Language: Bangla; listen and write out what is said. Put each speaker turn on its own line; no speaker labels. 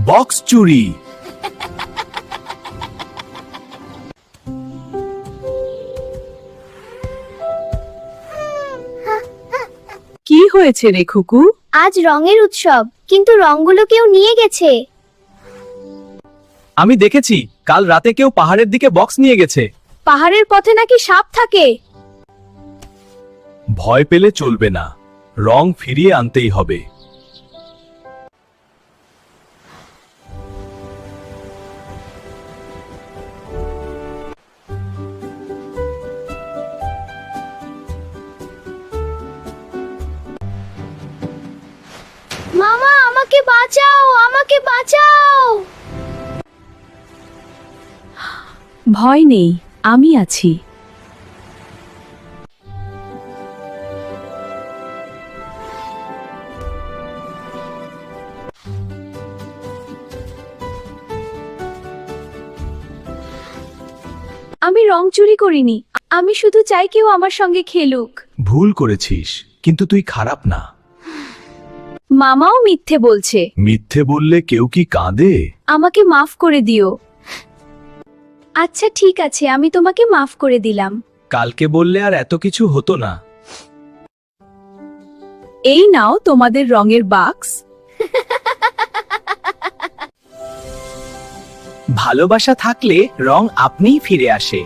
বক্স চুরি।
কি হয়েছে রে খুকু?
আজ রঙের উৎসব, কিন্তু রংগুলো কেউ নিয়ে গেছে।
আমি দেখেছি কাল রাতে কেউ পাহাড়ের দিকে বক্স নিয়ে গেছে।
পাহাড়ের পথে নাকি সাপ থাকে।
ভয় পেলে চলবে না, রং ফিরিয়ে আনতেই হবে।
মামা, আমাকে বাঁচাও, আমাকে বাঁচাও।
ভয় নেই, আমি আছি। আমি রং চুরি করিনি, আমি শুধু চাই কেউ আমার সঙ্গে খেলুক।
ভুল করেছিস, কিন্তু তুই খারাপ না।
মামাও মিথ্যে বলছে।
মিথ্যে বললে কেউ কি কাঁদে?
আমাকে মাফ করে দিও। আচ্ছা ঠিক আছে, আমি তোমাকে মাফ করে দিলাম।
কালকে বললে আর এত কিছু হতো না।
এই নাও তোমাদের রঙের বাক্স।
ভালোবাসা থাকলে রং আপনিই ফিরে আসে।